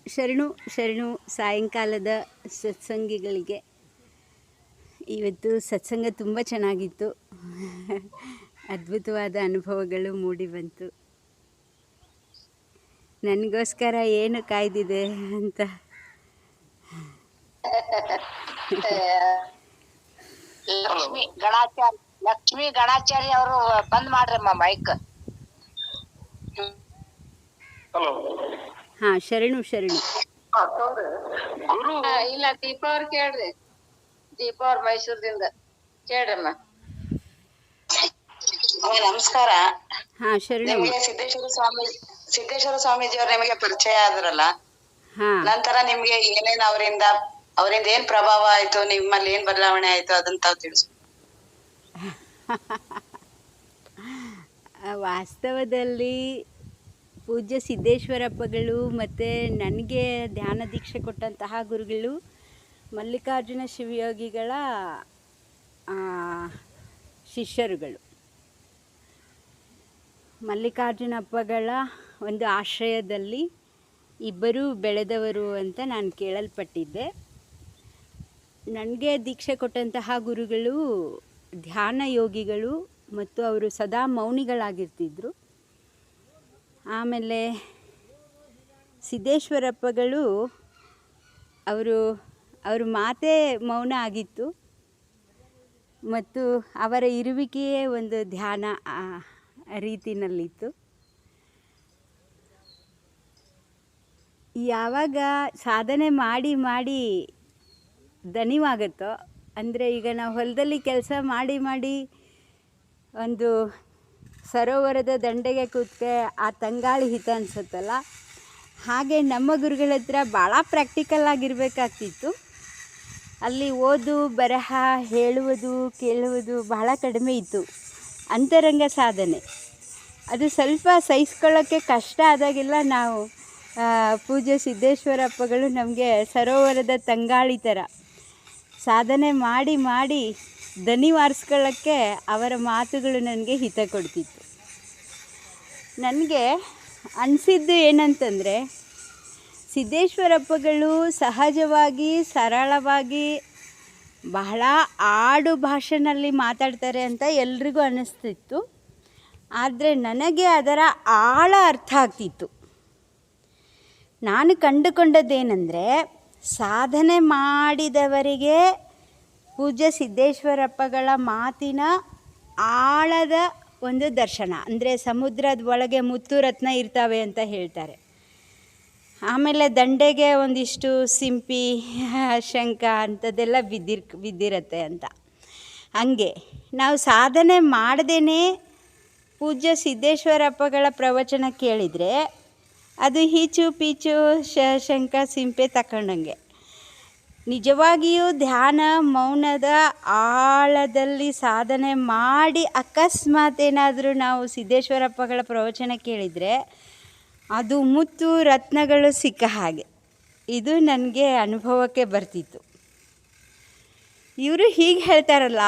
ಶರಣು ಶರಣು ಸಾಯಂಕಾಲದ ಸತ್ಸಂಗಿಗಳಿಗೆ ಇವತ್ತು ಸತ್ಸಂಗ ತುಂಬ ಚೆನ್ನಾಗಿತ್ತು. ಅದ್ಭುತವಾದ ಅನುಭವಗಳು ಮೂಡಿ ಬಂತು. ನನಗೋಸ್ಕರ ಏನು ಕಾಯ್ದಿದೆ ಅಂತ ಲಕ್ಷ್ಮೀ ಗಣಾಚಾರಿ ಅವರು ಬಂದ್ ಮಾಡ್ರಮ್ಮ ಮೈಕ್. ಹಾ, ಶರಣು ಶರಣು. ಇಲ್ಲ, ದೀಪ ಅವ್ರ ಕೇಳ್ರಿ. ದೀಪ ಅವ್ರ ಮೈಸೂರದಿಂದ ಕೇಳ್ರಮ್ಮ. ನಮಸ್ಕಾರ. ಹಾ, ಶರಣು. ನಿಮಗೆ ಸಿದ್ದೇಶ್ವರ ಸ್ವಾಮೀಜಿ ಅವ್ರು ನಿಮಗೆ ಪರಿಚಯ ಆದ್ರಲ್ಲ, ನಂತರ ನಿಮ್ಗೆ ಏನೇನ್ ಅವರಿಂದ ಏನ್ ಪ್ರಭಾವ ಆಯ್ತು, ನಿಮ್ಮಲ್ಲಿ ಏನ್ ಬದಲಾವಣೆ ಆಯ್ತು ಅದನ್ನ ತಾವು ತಿಳಿಸಿ. ವಾಸ್ತವದಲ್ಲಿ ಪೂಜ್ಯ ಸಿದ್ದೇಶ್ವರಪ್ಪಗಳು ಮತ್ತು ನನಗೆ ಧ್ಯಾನ ದೀಕ್ಷೆ ಕೊಟ್ಟಂತಹ ಗುರುಗಳು ಮಲ್ಲಿಕಾರ್ಜುನ ಶಿವಯೋಗಿಗಳ ಶಿಷ್ಯರುಗಳು. ಮಲ್ಲಿಕಾರ್ಜುನಪ್ಪಗಳ ಒಂದು ಆಶ್ರಯದಲ್ಲಿ ಇಬ್ಬರೂ ಬೆಳೆದವರು ಅಂತ ನಾನು ಕೇಳಲ್ಪಟ್ಟಿದ್ದೆ. ನನಗೆ ದೀಕ್ಷೆ ಕೊಟ್ಟಂತಹ ಗುರುಗಳು ಧ್ಯಾನ ಯೋಗಿಗಳು ಮತ್ತು ಅವರು ಸದಾ ಮೌನಿಗಳಾಗಿರ್ತಿದ್ರು. ಆಮೇಲೆ ಸಿದ್ದೇಶ್ವರಪ್ಪಗಳು ಅವ್ರ ಮಾತೇ ಮೌನ ಆಗಿತ್ತು ಮತ್ತು ಅವರ ಇರುವಿಕೆಯೇ ಒಂದು ಧ್ಯಾನ ರೀತಿಯಲ್ಲಿತ್ತು. ಯಾವಾಗ ಸಾಧನೆ ಮಾಡಿ ಮಾಡಿ ದಣಿವಾಗುತ್ತೋ, ಅಂದರೆ ಈಗ ನಾವು ಹೊಲದಲ್ಲಿ ಕೆಲಸ ಮಾಡಿ ಮಾಡಿ ಒಂದು ಸರೋವರದ ದಂಡೆಗೆ ಕೂತ್ಕೆ ಆ ತಂಗಾಳಿ ಹಿತ ಅನಿಸುತ್ತಲ್ಲ, ಹಾಗೆ ನಮ್ಮ ಗುರುಗಳ ಹತ್ರ ಭಾಳ ಪ್ರಾಕ್ಟಿಕಲ್ ಆಗಿರಬೇಕಾಗ್ತಿತ್ತು. ಅಲ್ಲಿ ಓದು ಬರಹ ಹೇಳುವುದು ಕೇಳುವುದು ಬಹಳ ಕಡಿಮೆ ಇತ್ತು. ಅಂತರಂಗ ಸಾಧನೆ ಅದು ಸ್ವಲ್ಪ ಸಹಿಸ್ಕೊಳ್ಳೋಕ್ಕೆ ಕಷ್ಟ ಆದಾಗೆಲ್ಲ ನಾವು ಪೂಜ್ಯ ಸಿದ್ದೇಶ್ವರಪ್ಪಗಳು ನಮಗೆ ಸರೋವರದ ತಂಗಾಳಿ ಥರ ಸಾಧನೆ ಮಾಡಿ ಮಾಡಿ ದಣಿವಾರಿಸ್ಕೊಳ್ಳೋಕ್ಕೆ ಅವರ ಮಾತುಗಳು ನನಗೆ ಹಿತ ಕೊಡ್ತಿತ್ತು. ನನಗೆ ಅನಿಸಿದ್ದು ಏನಂತಂದರೆ, ಸಿದ್ದೇಶ್ವರಪ್ಪಗಳು ಸಹಜವಾಗಿ ಸರಳವಾಗಿ ಬಹಳ ಆಡು ಭಾಷೆಯಲ್ಲಿ ಮಾತಾಡ್ತಾರೆ ಅಂತ ಎಲ್ರಿಗೂ ಅನ್ನಿಸ್ತಿತ್ತು. ಆದರೆ ನನಗೆ ಅದರ ಆಳ ಅರ್ಥ ಆಗ್ತಿತ್ತು. ನಾನು ಕಂಡುಕೊಂಡದ್ದೇನೆಂದರೆ, ಸಾಧನೆ ಮಾಡಿದವರಿಗೆ ಪೂಜ್ಯ ಸಿದ್ದೇಶ್ವರಪ್ಪಗಳ ಮಾತಿನ ಆಳದ ಒಂದು ದರ್ಶನ. ಅಂದರೆ ಸಮುದ್ರದ ಒಳಗೆ ಮುತ್ತು ರತ್ನ ಇರ್ತವೆ ಅಂತ ಹೇಳ್ತಾರೆ. ಆಮೇಲೆ ದಂಡೆಗೆ ಒಂದಿಷ್ಟು ಸಿಂಪಿ ಶಂಖ ಅಂಥದ್ದೆಲ್ಲ ಬಿದ್ದಿರತ್ತೆ ಅಂತ. ಹಾಗೆ ನಾವು ಸಾಧನೆ ಮಾಡದೇನೆ ಪೂಜ್ಯ ಸಿದ್ದೇಶ್ವರಪ್ಪಗಳ ಪ್ರವಚನ ಕೇಳಿದರೆ ಅದು ಹೀಚು ಪೀಚು ಶಂಖ ಸಿಂಪೆ ತಗೊಂಡಂಗೆ. ನಿಜವಾಗಿಯೂ ಧ್ಯಾನ ಮೌನದ ಆಳದಲ್ಲಿ ಸಾಧನೆ ಮಾಡಿ ಅಕಸ್ಮಾತ್ ಏನಾದರೂ ನಾವು ಸಿದ್ದೇಶ್ವರಪ್ಪಗಳ ಪ್ರವಚನ ಕೇಳಿದರೆ ಅದು ಮುತ್ತು ರತ್ನಗಳು ಸಿಕ್ಕ ಹಾಗೆ. ಇದು ನನಗೆ ಅನುಭವಕ್ಕೆ ಬರ್ತಿತ್ತು. ಇವರು ಹೀಗೆ ಹೇಳ್ತಾರಲ್ಲ,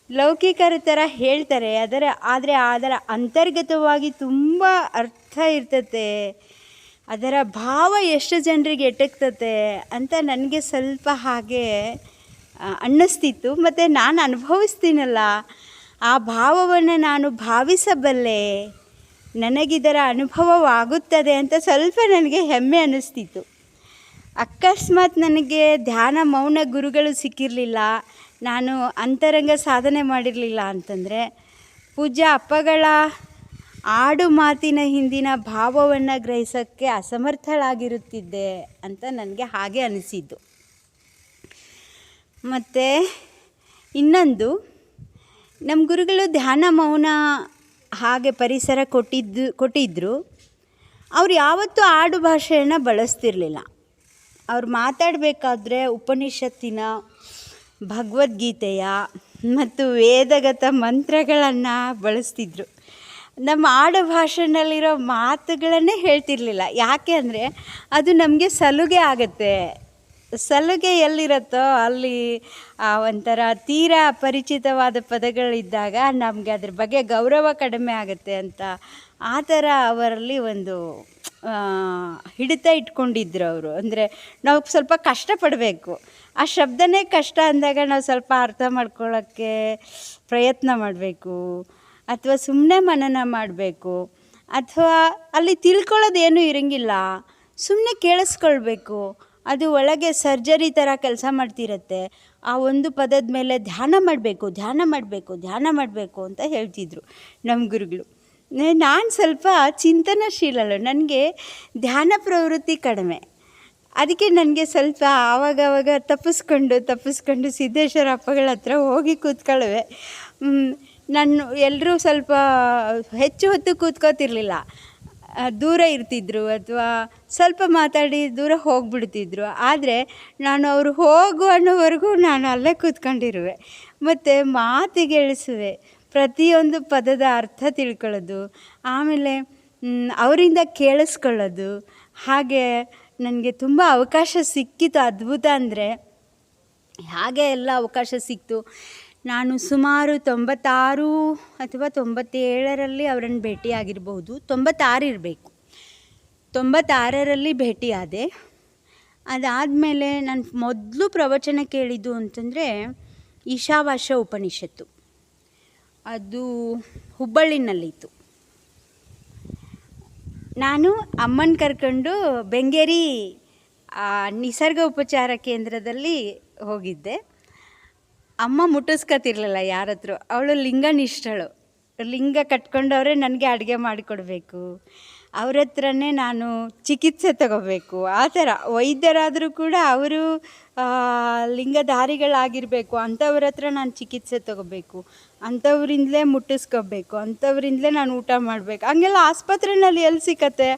ಲೌಕಿಕರ ಥರ ಹೇಳ್ತಾರೆ, ಆದರೆ ಅದರ ಅಂತರ್ಗತವಾಗಿ ತುಂಬ ಅರ್ಥ ಇರ್ತತೆ, ಅದರ ಭಾವ ಎಷ್ಟು ಜನರಿಗೆ ಎಟಕ್ತತೆ ಅಂತ ನನಗೆ ಸ್ವಲ್ಪ ಹಾಗೆ ಅನ್ನಿಸ್ತಿತ್ತು. ಮತ್ತು ನಾನು ಅನುಭವಿಸ್ತೀನಲ್ಲ, ಆ ಭಾವವನ್ನು ನಾನು ಭಾವಿಸಬಲ್ಲೆ, ನನಗಿದರ ಅನುಭವವಾಗುತ್ತದೆ ಅಂತ ಸ್ವಲ್ಪ ನನಗೆ ಹೆಮ್ಮೆ ಅನ್ನಿಸ್ತಿತ್ತು. ಅಕಸ್ಮಾತ್ ನನಗೆ ಧ್ಯಾನ ಮೌನ ಗುರುಗಳು ಸಿಕ್ಕಿರಲಿಲ್ಲ, ನಾನು ಅಂತರಂಗ ಸಾಧನೆ ಮಾಡಿರಲಿಲ್ಲ ಅಂತಂದರೆ ಪೂಜ್ಯ ಅಪ್ಪಗಳ ಆಡು ಮಾತಿನ ಹಿಂದಿನ ಭಾವವನ್ನು ಗ್ರಹಿಸೋಕ್ಕೆ ಅಸಮರ್ಥಳಾಗಿರುತ್ತಿದ್ದೆ ಅಂತ ನನಗೆ ಹಾಗೆ ಅನಿಸಿದ್ದು. ಮತ್ತು ಇನ್ನೊಂದು, ನಮ್ಮ ಗುರುಗಳು ಧ್ಯಾನ ಮೌನ ಹಾಗೆ ಪರಿಸರ ಕೊಟ್ಟಿದ್ದರು. ಅವ್ರು ಯಾವತ್ತೂ ಆಡು ಭಾಷೆಯನ್ನು ಬಳಸ್ತಿರಲಿಲ್ಲ. ಅವ್ರು ಮಾತಾಡಬೇಕಾದ್ರೆ ಉಪನಿಷತ್ತಿನ, ಭಗವದ್ಗೀತೆಯ ಮತ್ತು ವೇದಗತ ಮಂತ್ರಗಳನ್ನು ಬಳಸ್ತಿದ್ರು. ನಮ್ಮ ಆಡು ಭಾಷೆಯಲ್ಲಿರೋ ಮಾತುಗಳನ್ನೇ ಹೇಳ್ತಿರ್ಲಿಲ್ಲ. ಯಾಕೆ ಅಂದರೆ ಅದು ನಮಗೆ ಸಲುಗೆ ಆಗುತ್ತೆ. ಸಲುಗೆ ಎಲ್ಲಿರುತ್ತೋ ಅಲ್ಲಿ ಒಂಥರ ತೀರಾ ಪರಿಚಿತವಾದ ಪದಗಳಿದ್ದಾಗ ನಮಗೆ ಅದ್ರ ಬಗ್ಗೆ ಗೌರವ ಕಡಿಮೆ ಆಗುತ್ತೆ ಅಂತ ಆ ಥರ ಅವರಲ್ಲಿ ಒಂದು ಹಿಡಿತ ಇಟ್ಕೊಂಡಿದ್ರು ಅವರು. ಅಂದರೆ ನಾವು ಸ್ವಲ್ಪ ಕಷ್ಟಪಡಬೇಕು. ಆ ಶಬ್ದನೇ ಕಷ್ಟ ಅಂದಾಗ ನಾವು ಸ್ವಲ್ಪ ಅರ್ಥ ಮಾಡ್ಕೊಳ್ಳೋಕ್ಕೆ ಪ್ರಯತ್ನ ಮಾಡಬೇಕು, ಅಥವಾ ಸುಮ್ಮನೆ ಮನನ ಮಾಡಬೇಕು, ಅಥವಾ ಅಲ್ಲಿ ತಿಳ್ಕೊಳ್ಳೋದೇನೂ ಇರೋಂಗಿಲ್ಲ, ಸುಮ್ಮನೆ ಕೇಳಿಸ್ಕೊಳ್ಬೇಕು. ಅದು ಒಳಗೆ ಸರ್ಜರಿ ಥರ ಕೆಲಸ ಮಾಡ್ತಿರತ್ತೆ. ಆ ಒಂದು ಪದದ ಮೇಲೆ ಧ್ಯಾನ ಮಾಡಬೇಕು ಅಂತ ಹೇಳ್ತಿದ್ರು ನಮ್ಮ ಗುರುಗಳು. ನಾನು ಸ್ವಲ್ಪ ಚಿಂತನಶೀಲಳು, ನನಗೆ ಧ್ಯಾನ ಪ್ರವೃತ್ತಿ ಕಡಿಮೆ. ಅದಕ್ಕೆ ನನಗೆ ಸ್ವಲ್ಪ ಆವಾಗವಾಗ ತಪ್ಪಿಸ್ಕೊಂಡು ಸಿದ್ದೇಶ್ವರ ಅಪ್ಪಗಳ ಹತ್ರ ಹೋಗಿ ಕೂತ್ಕೊಳ್ಳುವೆ. ನಾನು ಎಲ್ಲರೂ ಸ್ವಲ್ಪ ಹೆಚ್ಚು ಹೊತ್ತು ಕೂತ್ಕೋತಿರ್ಲಿಲ್ಲ, ದೂರ ಇರ್ತಿದ್ರು ಅಥವಾ ಸ್ವಲ್ಪ ಮಾತಾಡಿ ದೂರ ಹೋಗಿಬಿಡ್ತಿದ್ರು. ಆದರೆ ನಾನು ಅವರು ಹೋಗು ಅನ್ನೋವರೆಗೂ ನಾನು ಅಲ್ಲೇ ಕೂತ್ಕೊಂಡಿರುವೆ ಮತ್ತು ಮಾತಿಗೆಳಿಸುವೆ, ಪ್ರತಿಯೊಂದು ಪದದ ಅರ್ಥ ತಿಳ್ಕೊಳ್ಳೋದು, ಆಮೇಲೆ ಅವರಿಂದ ಕೇಳಿಸ್ಕೊಳ್ಳೋದು. ಹಾಗೆ ನನಗೆ ತುಂಬ ಅವಕಾಶ ಸಿಕ್ಕಿತು. ಅದ್ಭುತ ಅಂದರೆ ಹಾಗೆ ಎಲ್ಲ ಅವಕಾಶ ಸಿಕ್ತು. ನಾನು ಸುಮಾರು 96 ಅಥವಾ 97ರಲ್ಲಿ ಅವರನ್ನು ಭೇಟಿಯಾಗಿರ್ಬೋದು. 96 ಇರಬೇಕು, 96ರಲ್ಲಿ ಭೇಟಿಯಾದೆ. ಅದಾದಮೇಲೆ ನಾನು ಮೊದಲು ಪ್ರವಚನ ಕೇಳಿದ್ದು ಅಂತಂದರೆ ಈಶಾವಾಸ್ಯ ಉಪನಿಷತ್ತು. ಅದು ಹುಬ್ಬಳ್ಳಿನಲ್ಲಿತ್ತು. ನಾನು ಅಮ್ಮನ ಕರ್ಕೊಂಡು ಬೆಂಗೇರಿ ನಿಸರ್ಗ ಉಪಚಾರ ಕೇಂದ್ರದಲ್ಲಿ ಹೋಗಿದ್ದೆ. ಅಮ್ಮ ಮುಟ್ಟಿಸ್ಕೊತಿರ್ಲಿಲ್ಲ ಯಾರ ಹತ್ರ, ಅವಳು ಲಿಂಗನಿಷ್ಠಳು. ಲಿಂಗ ಕಟ್ಕೊಂಡವ್ರೆ ನನಗೆ ಅಡುಗೆ ಮಾಡಿಕೊಡ್ಬೇಕು, ಅವ್ರ ಹತ್ರನೇ ನಾನು ಚಿಕಿತ್ಸೆ ತಗೋಬೇಕು. ಆ ಥರ ವೈದ್ಯರಾದರೂ ಕೂಡ ಅವರು ಲಿಂಗಧಾರಿಗಳಾಗಿರಬೇಕು. ಅಂಥವ್ರ ಹತ್ರ ನಾನು ಚಿಕಿತ್ಸೆ ತಗೋಬೇಕು, ಅಂಥವ್ರಿಂದಲೇ ಮುಟ್ಟಿಸ್ಕೋಬೇಕು, ಅಂಥವ್ರಿಂದಲೇ ನಾನು ಊಟ ಮಾಡಬೇಕು. ಹಂಗೆಲ್ಲ ಆಸ್ಪತ್ರೆಯಲ್ಲಿ ಎಲ್ಲಿ ಸಿಕ್ಕತ್ತೆ?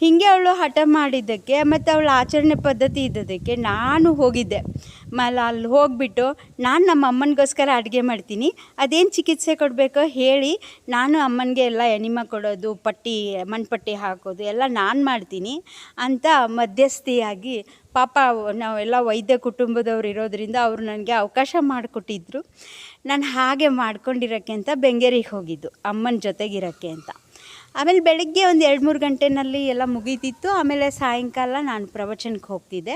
ಹೀಗೆ ಅವಳು ಹಠ ಮಾಡಿದ್ದಕ್ಕೆ ಮತ್ತು ಅವಳ ಆಚರಣೆ ಪದ್ಧತಿ ಇದ್ದದಕ್ಕೆ ನಾನು ಹೋಗಿದ್ದೆ. ಅಲ್ಲಿ ಹೋಗಿಬಿಟ್ಟು ನಾನು ನಮ್ಮ ಅಮ್ಮನಿಗೋಸ್ಕರ ಅಡುಗೆ ಮಾಡ್ತೀನಿ, ಅದೇನು ಚಿಕಿತ್ಸೆ ಕೊಡಬೇಕೋ ಹೇಳಿ, ನಾನು ಅಮ್ಮನಿಗೆ ಎಲ್ಲ ಎನಿಮ ಕೊಡೋದು, ಮಣ್ಪಟ್ಟಿ ಹಾಕೋದು ಎಲ್ಲ ನಾನು ಮಾಡ್ತೀನಿ ಅಂತ ಮಧ್ಯಸ್ಥಿಯಾಗಿ, ಪಾಪ ನಾವೆಲ್ಲ ವೈದ್ಯ ಕುಟುಂಬದವ್ರು ಇರೋದರಿಂದ ಅವರು ನನಗೆ ಅವಕಾಶ ಮಾಡಿಕೊಟ್ಟಿದ್ರು. ನಾನು ಹಾಗೆ ಮಾಡ್ಕೊಂಡಿರೋಕ್ಕೆ ಅಂತ ಬೆಂಗೇರಿಗೆ ಹೋಗಿದ್ದು, ಅಮ್ಮನ ಜೊತೆಗಿರೋಕ್ಕೆ ಅಂತ. ಆಮೇಲೆ ಬೆಳಗ್ಗೆ ಒಂದು 2-3 ಗಂಟೆನಲ್ಲಿ ಎಲ್ಲ ಮುಗೀತಿತ್ತು. ಆಮೇಲೆ ಸಾಯಂಕಾಲ ನಾನು ಪ್ರವಚನಕ್ಕೆ ಹೋಗ್ತಿದ್ದೆ.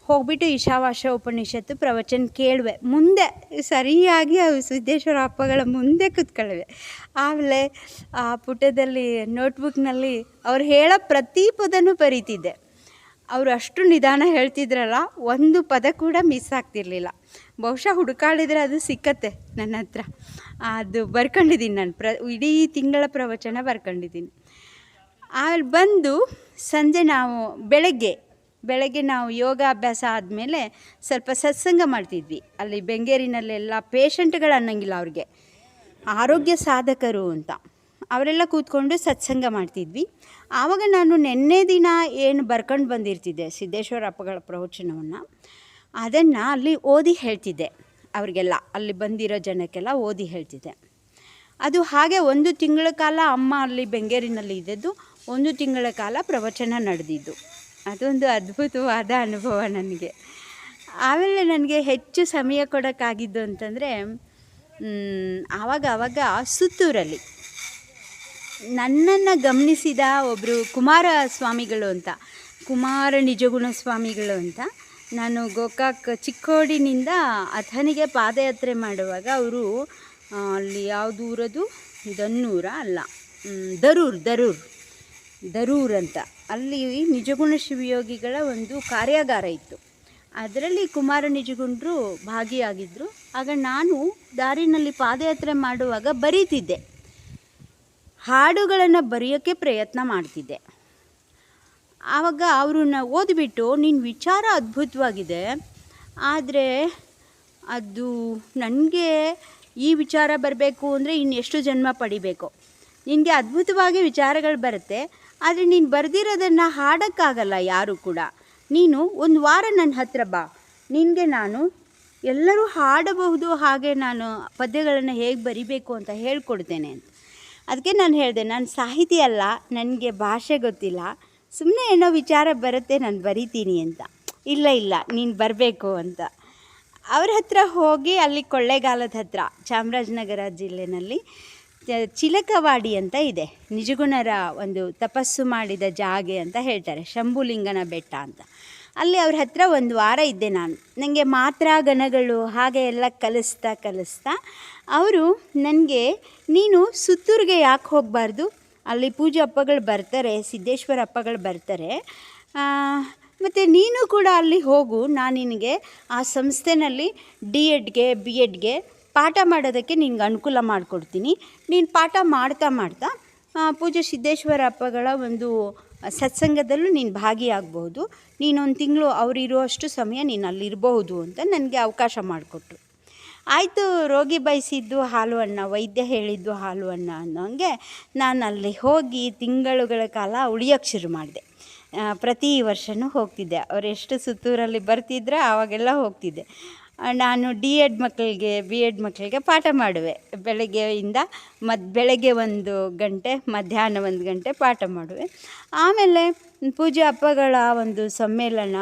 ಹೋಗ್ಬಿಟ್ಟು ಈಶಾವಾಸ್ಯ ಉಪನಿಷತ್ತು ಪ್ರವಚನ ಕೇಳುವೆ. ಮುಂದೆ ಸರಿಯಾಗಿ ಸಿದ್ದೇಶ್ವರ ಅಪ್ಪಗಳ ಮುಂದೆ ಕೂತ್ಕೊಳ್ಳುವೆ. ಆಮೇಲೆ ಆ ಪುಟದಲ್ಲಿ ನೋಟ್ಬುಕ್ನಲ್ಲಿ ಅವ್ರು ಹೇಳೋ ಪ್ರತಿ ಪದನೂ ಬರೀತಿದ್ದೆ. ಅವರು ಅಷ್ಟು ನಿಧಾನ ಹೇಳ್ತಿದ್ರಲ್ಲ, ಒಂದು ಪದ ಕೂಡ ಮಿಸ್ ಆಗ್ತಿರ್ಲಿಲ್ಲ. ಬಹುಶಃ ಹುಡುಕಾಡಿದರೆ ಅದು ಸಿಕ್ಕತ್ತೆ ನನ್ನ ಹತ್ರ. ಅದು ಬರ್ಕೊಂಡಿದ್ದೀನಿ ನಾನು, ಇಡೀ ತಿಂಗಳ ಪ್ರವಚನ ಬರ್ಕೊಂಡಿದ್ದೀನಿ. ಅಲ್ಲಿ ಬಂದು ಸಂಜೆ ಬೆಳಗ್ಗೆ ನಾವು ಯೋಗ ಅಭ್ಯಾಸ ಆದಮೇಲೆ ಸ್ವಲ್ಪ ಸತ್ಸಂಗ ಮಾಡ್ತಿದ್ವಿ. ಅಲ್ಲಿ ಬೆಂಗೇರಿನಲ್ಲೆಲ್ಲ ಪೇಷಂಟ್ಗಳು ಅನ್ನೋಂಗಿಲ್ಲ, ಅವ್ರಿಗೆ ಆರೋಗ್ಯ ಸಾಧಕರು ಅಂತ, ಅವರೆಲ್ಲ ಕೂತ್ಕೊಂಡು ಸತ್ಸಂಗ ಮಾಡ್ತಿದ್ವಿ. ಆವಾಗ ನಾನು ನಿನ್ನೆ ದಿನ ಏನು ಬರ್ಕೊಂಡು ಬಂದಿರ್ತಿದ್ದೆ ಸಿದ್ದೇಶ್ವರ ಅಪ್ಪಗಳ ಪ್ರವಚನವನ್ನು, ಅದನ್ನು ಅಲ್ಲಿ ಓದಿ ಹೇಳ್ತಿದ್ದೆ ಅವರಿಗೆಲ್ಲ, ಅಲ್ಲಿ ಬಂದಿರೋ ಜನಕ್ಕೆಲ್ಲ ಓದಿ ಹೇಳ್ತಿದ್ದೆ. ಅದು ಹಾಗೆ 1 ತಿಂಗಳ ಕಾಲ ಅಮ್ಮ ಅಲ್ಲಿ ಬೆಂಗೇರಿನಲ್ಲಿ ಇದ್ದದ್ದು, 1 ತಿಂಗಳ ಕಾಲ ಪ್ರವಚನ ನಡೆದಿದ್ದು. ಅದೊಂದು ಅದ್ಭುತವಾದ ಅನುಭವ ನನಗೆ. ಆಮೇಲೆ ನನಗೆ ಹೆಚ್ಚು ಸಮಯ ಕೊಡೋಕ್ಕಾಗಿದ್ದು ಅಂತಂದರೆ ಆವಾಗ ಸುತ್ತೂರಲ್ಲಿ ನನ್ನನ್ನು ಗಮನಿಸಿದ ಒಬ್ಬರು ಕುಮಾರ ಸ್ವಾಮಿಗಳು ಅಂತ, ಕುಮಾರ ನಿಜಗುಣ ಸ್ವಾಮಿಗಳು ಅಂತ. ನಾನು ಗೋಕಾಕ್ ಚಿಕ್ಕೋಡಿನಿಂದ ಅಥಣಿಗೆ ಪಾದಯಾತ್ರೆ ಮಾಡುವಾಗ ಅವರು ಅಲ್ಲಿ ಯಾವುದು ಊರದು, ದನ್ನೂರ ಅಲ್ಲ, ದರೂರ್ ಅಂತ, ಅಲ್ಲಿ ನಿಜಗುಣ ಶಿವಯೋಗಿಗಳ ಒಂದು ಕಾರ್ಯಾಗಾರ ಇತ್ತು. ಅದರಲ್ಲಿ ಕುಮಾರ ನಿಜಗುಣರು ಭಾಗಿಯಾಗಿದ್ದರು. ಆಗ ನಾನು ದಾರಿನಲ್ಲಿ ಪಾದಯಾತ್ರೆ ಮಾಡುವಾಗ ಬರೀತಿದ್ದೆ, ಹಾಡುಗಳನ್ನು ಬರೆಯೋಕ್ಕೆ ಪ್ರಯತ್ನ ಮಾಡ್ತಿದ್ದೆ. ಆವಾಗ ಅವ್ರನ್ನ ಓದಿಬಿಟ್ಟು, ನಿನ್ನ ವಿಚಾರ ಅದ್ಭುತವಾಗಿದೆ, ಆದರೆ ಅದು ನನಗೆ ಈ ವಿಚಾರ ಬರಬೇಕು ಅಂದರೆ ಇನ್ನೆಷ್ಟು ಜನ್ಮ ಪಡಿಬೇಕು, ನಿನಗೆ ಅದ್ಭುತವಾಗಿ ವಿಚಾರಗಳು ಬರುತ್ತೆ, ಆದರೆ ನೀನು ಬರೆದಿರೋದನ್ನು ಹಾಡೋಕ್ಕಾಗಲ್ಲ ಯಾರೂ ಕೂಡ. ನೀನು 1 ವಾರ ನನ್ನ ಹತ್ರ ಬಾ, ನಿನಗೆ ನಾನು ಎಲ್ಲರೂ ಹಾಡಬಹುದು ಹಾಗೆ ನಾನು ಪದ್ಯಗಳನ್ನು ಹೇಗೆ ಬರಿಬೇಕು ಅಂತ ಹೇಳ್ಕೊಡ್ತೇನೆ ಅಂತ. ಅದಕ್ಕೆ ನಾನು ಹೇಳಿದೆ, ನಾನು ಸಾಹಿತಿ ಅಲ್ಲ, ನನಗೆ ಭಾಷೆ ಗೊತ್ತಿಲ್ಲ, ಸುಮ್ಮನೆ ಏನೋ ವಿಚಾರ ಬರುತ್ತೆ, ನಾನು ಬರಿತೀನಿ ಅಂತ. ಇಲ್ಲ ನೀನು ಬರಬೇಕು ಅಂತ. ಅವ್ರ ಹತ್ರ ಹೋಗಿ ಅಲ್ಲಿ ಕೊಳ್ಳೇಗಾಲದ ಹತ್ರ, ಚಾಮರಾಜನಗರ ಜಿಲ್ಲೆಯಲ್ಲಿ ಚಿಲಕವಾಡಿ ಅಂತ ಇದೆ, ನಿಜಗುಣರ ಒಂದು ತಪಸ್ಸು ಮಾಡಿದ ಜಾಗೆ ಅಂತ ಹೇಳ್ತಾರೆ, ಶಂಭುಲಿಂಗನ ಬೆಟ್ಟ ಅಂತ. ಅಲ್ಲಿ ಅವ್ರ ಹತ್ರ ಒಂದು ವಾರ ಇದ್ದೆ ನಾನು. ನನಗೆ ಮಾತ್ರಾ ಗಣಗಳು ಹಾಗೆ ಎಲ್ಲ ಕಲಿಸ್ತಾ ಅವರು ನನಗೆ, ನೀನು ಸುತ್ತೂರಿಗೆ ಯಾಕೆ ಹೋಗಬಾರ್ದು, ಅಲ್ಲಿ ಪೂಜೆ ಅಪ್ಪಗಳು ಬರ್ತಾರೆ, ಸಿದ್ದೇಶ್ವರ ಅಪ್ಪಗಳು ಬರ್ತಾರೆ, ಮತ್ತು ನೀನು ಕೂಡ ಅಲ್ಲಿ ಹೋಗು, ನಾನು ನಿನಗೆ ಆ ಸಂಸ್ಥೆನಲ್ಲಿ D.Edಗೆ B.Edಗೆ ಪಾಠ ಮಾಡೋದಕ್ಕೆ ನಿನ್ಗೆ ಅನುಕೂಲ ಮಾಡಿಕೊಡ್ತೀನಿ. ನೀನು ಪಾಠ ಮಾಡ್ತಾ ಪೂಜ್ಯ ಸಿದ್ದೇಶ್ವರ ಅಪ್ಪಗಳ ಒಂದು ಸತ್ಸಂಗದಲ್ಲೂ ನೀನು ಭಾಗಿಯಾಗಬಹುದು, ನೀನೊಂದು ತಿಂಗಳು ಅವರಿರುವಷ್ಟು ಸಮಯ ನೀನು ಅಲ್ಲಿರಬಹುದು ಅಂತ ನನಗೆ ಅವಕಾಶ ಮಾಡಿಕೊಟ್ರು. ಆಯಿತು, ರೋಗಿ ಬಯಸಿದ್ದು ಹಾಲು ಅನ್ನ, ವೈದ್ಯ ಹೇಳಿದ್ದು ಹಾಲು ಅನ್ನ ಅನ್ನೋಂಗೆ ನಾನು ಅಲ್ಲಿ ಹೋಗಿ ತಿಂಗಳುಗಳ ಕಾಲ ಉಳಿಯೋಕ್ಕೆ ಶುರು ಮಾಡಿದೆ. ಪ್ರತಿ ವರ್ಷವೂ ಹೋಗ್ತಿದ್ದೆ, ಅವ್ರು ಎಷ್ಟು ಸುತ್ತೂರಲ್ಲಿ ಬರ್ತಿದ್ರೆ ಆವಾಗೆಲ್ಲ ಹೋಗ್ತಿದ್ದೆ. ನಾನು D.Ed ಮಕ್ಕಳಿಗೆ B.Ed ಮಕ್ಕಳಿಗೆ ಪಾಠ ಮಾಡುವೆ. ಬೆಳಗ್ಗೆಯಿಂದ ಬೆಳಗ್ಗೆ 1 ಗಂಟೆ, ಮಧ್ಯಾಹ್ನ 1 ಗಂಟೆ ಪಾಠ ಮಾಡುವೆ. ಆಮೇಲೆ ಪೂಜ್ಯ ಅಪ್ಪಗಳ ಒಂದು ಸಮ್ಮೇಳನ,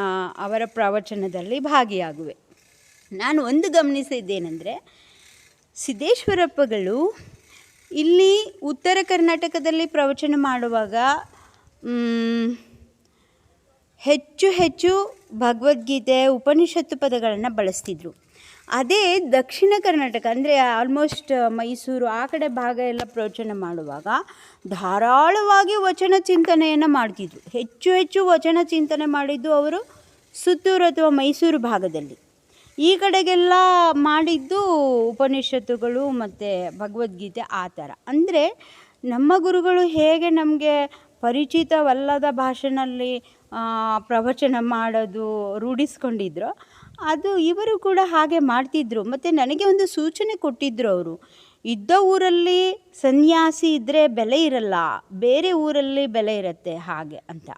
ಅವರ ಪ್ರವಚನದಲ್ಲಿ ಭಾಗಿಯಾಗುವೆ. ನಾನು ಒಂದು ಗಮನಿಸಿದ್ದೇನೆಂದರೆ, ಸಿದ್ದೇಶ್ವರಪ್ಪಗಳು ಇಲ್ಲಿ ಉತ್ತರ ಕರ್ನಾಟಕದಲ್ಲಿ ಪ್ರವಚನ ಮಾಡುವಾಗ ಹೆಚ್ಚು ಭಗವದ್ಗೀತೆ, ಉಪನಿಷತ್ತು ಪದಗಳನ್ನು ಬಳಸ್ತಿದ್ರು. ಅದೇ ದಕ್ಷಿಣ ಕರ್ನಾಟಕ ಅಂದರೆ ಆಲ್ಮೋಸ್ಟ್ ಮೈಸೂರು ಆ ಕಡೆ ಭಾಗ ಎಲ್ಲ ಪ್ರವಚನ ಮಾಡುವಾಗ ಧಾರಾಳವಾಗಿ ವಚನ ಚಿಂತನೆಯನ್ನು ಮಾಡ್ತಿದ್ರು. ಹೆಚ್ಚು ವಚನ ಚಿಂತನೆ ಮಾಡಿದ್ದು ಅವರು ಸುತ್ತೂರು ಅಥವಾ ಮೈಸೂರು ಭಾಗದಲ್ಲಿ. ಈ ಕಡೆಗೆಲ್ಲ ಮಾಡಿದ್ದು ಉಪನಿಷತ್ತುಗಳು ಮತ್ತು ಭಗವದ್ಗೀತೆ ಆ ಥರ. ಅಂದರೆ ನಮ್ಮ ಗುರುಗಳು ಹೇಗೆ ನಮಗೆ ಪರಿಚಿತವಲ್ಲದ ಭಾಷೆಯಲ್ಲಿ ಪ್ರವಚನ ಮಾಡೋದು ರೂಢಿಸ್ಕೊಂಡಿದ್ರು, ಅದು ಇವರು ಕೂಡ ಹಾಗೆ ಮಾಡ್ತಿದ್ರು. ಮತ್ತು ನನಗೆ ಒಂದು ಸೂಚನೆ ಕೊಟ್ಟಿದ್ದರು ಅವರು, ಇದ್ದ ಊರಲ್ಲಿ ಸನ್ಯಾಸಿ ಇದ್ದರೆ ಬೆಲೆ ಇರಲ್ಲ, ಬೇರೆ ಊರಲ್ಲಿ ಬೆಲೆ ಇರುತ್ತೆ ಹಾಗೆ ಅಂತ.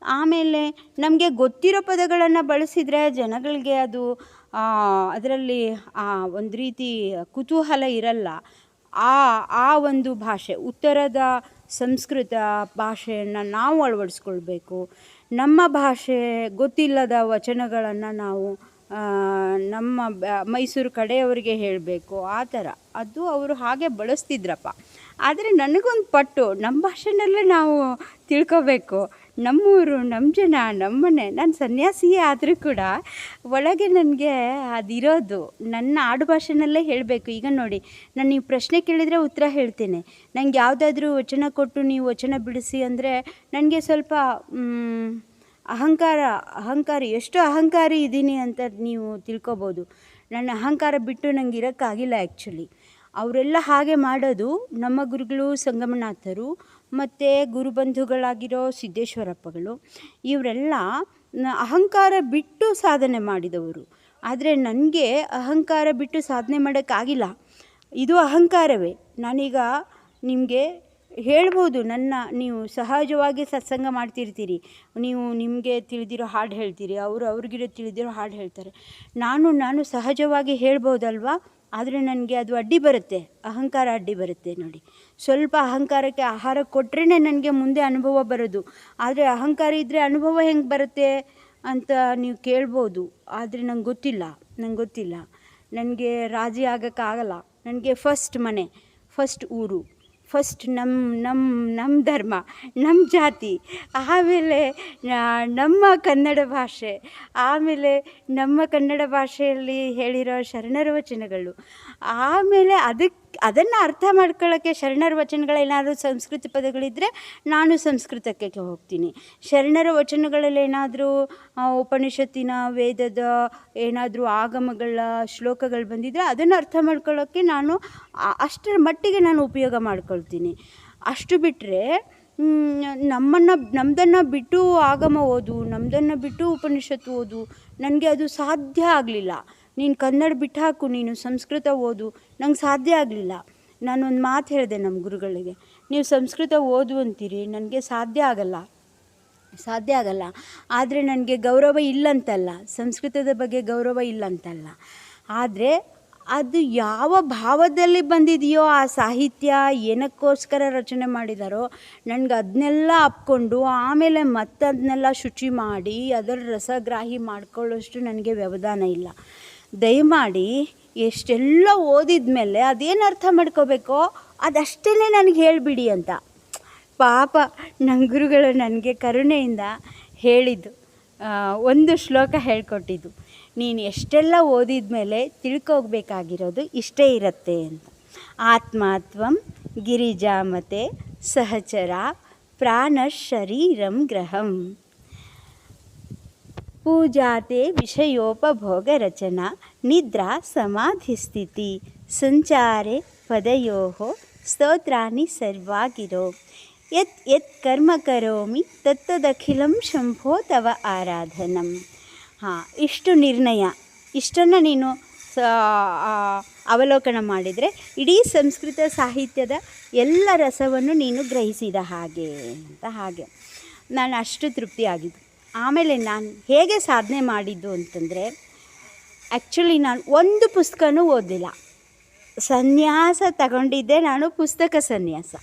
ಆಮೇಲೆ ನಮಗೆ ಗೊತ್ತಿರೋ ಪದಗಳನ್ನು ಬಳಸಿದರೆ ಜನಗಳಿಗೆ ಅದು ಅದರಲ್ಲಿ ಒಂದು ರೀತಿ ಕುತೂಹಲ ಇರಲ್ಲ. ಆ ಒಂದು ಭಾಷೆ, ಉತ್ತರದ ಸಂಸ್ಕೃತ ಭಾಷೆಯನ್ನು ನಾವು ಅಳವಡಿಸ್ಕೊಳ್ಬೇಕು. ನಮ್ಮ ಭಾಷೆ ಗೊತ್ತಿಲ್ಲದ ವಚನಗಳನ್ನು ನಾವು ನಮ್ಮ ಮೈಸೂರು ಕಡೆಯವರಿಗೆ ಹೇಳಬೇಕು, ಆ ಥರ ಅದು ಅವರು ಹಾಗೆ ಬಳಸ್ತಿದ್ರಪ್ಪ. ಆದರೆ ನನಗೊಂದು ಪಟ್ಟು, ನಮ್ಮ ಭಾಷೆನಲ್ಲೇ ನಾವು ತಿಳ್ಕೊಬೇಕು, ನಮ್ಮೂರು, ನಮ್ಮ ಜನ, ನಮ್ಮನೆ. ನಾನು ಸನ್ಯಾಸಿಯೇ ಆದರೂ ಕೂಡ ಒಳಗೆ ನನಗೆ ಅದಿರೋದು, ನನ್ನ ಆಡು ಭಾಷೆನಲ್ಲೇ ಹೇಳಬೇಕು. ಈಗ ನೋಡಿ, ನಾನು ನೀವು ಪ್ರಶ್ನೆ ಕೇಳಿದರೆ ಉತ್ತರ ಹೇಳ್ತೇನೆ. ನನಗೆ ಯಾವುದಾದ್ರೂ ವಚನ ಕೊಟ್ಟು ನೀವು ವಚನ ಬಿಡಿಸಿ ಅಂದರೆ ನನಗೆ ಸ್ವಲ್ಪ ಅಹಂಕಾರ ಎಷ್ಟು ಅಹಂಕಾರಿ ಇದ್ದೀನಿ ಅಂತ ನೀವು ತಿಳ್ಕೊಬೋದು. ನನ್ನ ಅಹಂಕಾರ ಬಿಟ್ಟು ನಂಗೆ ಇರೋಕ್ಕಾಗಿಲ್ಲ ಆ್ಯಕ್ಚುಲಿ. ಅವರೆಲ್ಲ ಹಾಗೆ ಮಾಡೋದು. ನಮ್ಮ ಗುರುಗಳು ಸಂಗಮನಾಥರು ಮತ್ತು ಗುರುಬಂಧುಗಳಾಗಿರೋ ಸಿದ್ದೇಶ್ವರಪ್ಪಗಳು, ಇವರೆಲ್ಲ ಅಹಂಕಾರ ಬಿಟ್ಟು ಸಾಧನೆ ಮಾಡಿದವರು. ಆದರೆ ನನಗೆ ಅಹಂಕಾರ ಬಿಟ್ಟು ಸಾಧನೆ ಮಾಡೋಕ್ಕಾಗಿಲ್ಲ. ಇದು ಅಹಂಕಾರವೇ. ನಾನೀಗ ನಿಮಗೆ ಹೇಳ್ಬೋದು, ನೀವು ಸಹಜವಾಗಿ ಸತ್ಸಂಗ ಮಾಡ್ತಿರ್ತೀರಿ, ನೀವು ನಿಮಗೆ ತಿಳಿದಿರೋ ಹಾಡು ಹೇಳ್ತೀರಿ, ಅವ್ರಿಗಿರೋ ತಿಳಿದಿರೋ ಹಾಡು ಹೇಳ್ತಾರೆ. ನಾನು ಸಹಜವಾಗಿ ಹೇಳ್ಬೋದಲ್ವಾ, ಆದರೆ ನನಗೆ ಅದು ಅಡ್ಡಿ ಬರುತ್ತೆ, ಅಹಂಕಾರ ಅಡ್ಡಿ ಬರುತ್ತೆ. ನೋಡಿ, ಸ್ವಲ್ಪ ಅಹಂಕಾರಕ್ಕೆ ಆಹಾರ ಕೊಟ್ಟರೆ ನನಗೆ ಮುಂದೆ ಅನುಭವ ಬರೋದು. ಆದರೆ ಅಹಂಕಾರ ಇದ್ದರೆ ಅನುಭವ ಹೆಂಗೆ ಬರುತ್ತೆ ಅಂತ ನೀವು ಕೇಳ್ಬೋದು. ಆದರೆ ನಂಗೆ ಗೊತ್ತಿಲ್ಲ. ನನಗೆ ರಾಜಿ ಆಗೋಕ್ಕಾಗಲ್ಲ. ನನಗೆ ಫಸ್ಟ್ ಮನೆ, ಫಸ್ಟ್ ಊರು, ಫಸ್ಟ್ ನಮ್ಮ ಧರ್ಮ, ನಮ್ಮ ಜಾತಿ, ಆಮೇಲೆ ನಮ್ಮ ಕನ್ನಡ ಭಾಷೆ, ಆಮೇಲೆ ನಮ್ಮ ಕನ್ನಡ ಭಾಷೆಯಲ್ಲಿ ಹೇಳಿರೋ ಶರಣರ ವಚನಗಳು, ಆಮೇಲೆ ಅದನ್ನು ಅರ್ಥ ಮಾಡ್ಕೊಳ್ಳೋಕ್ಕೆ ಶರಣರ ವಚನಗಳೇನಾದರೂ ಸಂಸ್ಕೃತ ಪದಗಳಿದ್ದರೆ ನಾನು ಸಂಸ್ಕೃತಕ್ಕೆ ಹೋಗ್ತೀನಿ. ಶರಣರ ವಚನಗಳಲ್ಲಿ ಏನಾದರೂ ಉಪನಿಷತ್ತಿನ ವೇದದ ಏನಾದರೂ ಆಗಮಗಳ ಶ್ಲೋಕಗಳು ಬಂದಿದ್ದರೆ ಅದನ್ನು ಅರ್ಥ ಮಾಡ್ಕೊಳ್ಳೋಕ್ಕೆ ನಾನು ಅಷ್ಟರ ಮಟ್ಟಿಗೆ ನಾನು ಉಪಯೋಗ ಮಾಡ್ಕೊಳ್ತೀನಿ. ಅಷ್ಟು ಬಿಟ್ಟರೆ ನಮ್ಮದನ್ನು ಬಿಟ್ಟು ಆಗಮ ಓದು, ನಮ್ಮದನ್ನು ಬಿಟ್ಟು ಉಪನಿಷತ್ತು ಓದು, ನನಗೆ ಅದು ಸಾಧ್ಯ ಆಗಲಿಲ್ಲ. ನೀನು ಕನ್ನಡ ಬಿಟ್ಟು ಹಾಕು, ನೀನು ಸಂಸ್ಕೃತ ಓದು, ನಂಗೆ ಸಾಧ್ಯ ಆಗಲಿಲ್ಲ. ನಾನೊಂದು ಮಾತು ಹೇಳಿದೆ ನಮ್ಮ ಗುರುಗಳಿಗೆ, ನೀವು ಸಂಸ್ಕೃತ ಓದು ಅಂತೀರಿ, ನನಗೆ ಸಾಧ್ಯ ಆಗಲ್ಲ. ಆದರೆ ನನಗೆ ಗೌರವ ಇಲ್ಲಂತಲ್ಲ, ಸಂಸ್ಕೃತದ ಬಗ್ಗೆ ಗೌರವ ಇಲ್ಲಂತಲ್ಲ. ಆದರೆ ಅದು ಯಾವ ಭಾವದಲ್ಲಿ ಬಂದಿದೆಯೋ ಆ ಸಾಹಿತ್ಯ, ಏನಕ್ಕೋಸ್ಕರ ರಚನೆ ಮಾಡಿದಾರೋ, ನನಗೆ ಅದನ್ನೆಲ್ಲ ಅಪ್ಕೊಂಡು ಆಮೇಲೆ ಅದನ್ನೆಲ್ಲ ಶುಚಿ ಮಾಡಿ ಅದರ ರಸಗ್ರಾಹಿ ಮಾಡ್ಕೊಳ್ಳೋಷ್ಟು ನನಗೆ ವ್ಯವಧಾನ ಇಲ್ಲ. ದಯಮಾಡಿ ಎಷ್ಟೆಲ್ಲ ಓದಿದ ಮೇಲೆ ಅದೇನು ಅರ್ಥ ಮಾಡ್ಕೋಬೇಕೋ ಅದಷ್ಟೇ ನನಗೆ ಹೇಳಿಬಿಡಿ ಅಂತ. ಪಾಪ ನನ್ನ ಗುರುಗಳು ನನಗೆ ಕರುಣೆಯಿಂದ ಹೇಳಿದ್ದು ಒಂದು ಶ್ಲೋಕ ಹೇಳ್ಕೊಟ್ಟಿದ್ದು, ನೀನು ಎಷ್ಟೆಲ್ಲ ಓದಿದ ಮೇಲೆ ತಿಳ್ಕೋಬೇಕಾಗಿರೋದು ಇಷ್ಟೇ ಇರುತ್ತೆ ಅಂತ. ಆತ್ಮಾತ್ವಂ ಗಿರಿಜಾಮತೆ ಸಹಚರ ಪ್ರಾಣ ಶರೀರಂ ಗ್ರಹಂ ಪೂಜಾತೆ ವಿಷಯೋಪಭೋಗ ರಚನಾ ನಿದ್ರಾ ಸಮಾಧಿಸ್ಥಿತಿ ಸಂಚಾರೆ ಪದಯೋ ಸ್ತೋತ್ರಾಣಿ ಸರ್ವಾಗಿರೋ ಯತ್ ಯತ್ ಕರ್ಮ ಕರೋಮಿ ತತ್ತದಖಿಲಂ ಶಂಭೋ ತವ ಆರಾಧನಂ. ಇಷ್ಟು ನಿರ್ಣಯ, ಇಷ್ಟನ್ನು ನೀನು ಅವಲೋಕನ ಮಾಡಿದರೆ ಇಡೀ ಸಂಸ್ಕೃತ ಸಾಹಿತ್ಯದ ಎಲ್ಲ ರಸವನ್ನು ನೀನು ಗ್ರಹಿಸಿದ ಹಾಗೆ ಅಂತ. ಹಾಗೆ ನಾನು ಅಷ್ಟು ತೃಪ್ತಿಯಾಗಿದ್ದು. ಆಮೇಲೆ ನಾನು ಹೇಗೆ ಸಾಧನೆ ಮಾಡಿದ್ದು ಅಂತಂದರೆ, ಆ್ಯಕ್ಚುಲಿ ನಾನು ಒಂದು ಪುಸ್ತಕನೂ ಓದಿಲ್ಲ. ಸನ್ಯಾಸ ತಗೊಂಡಿದ್ದೆ ನಾನು, ಪುಸ್ತಕ ಸನ್ಯಾಸ.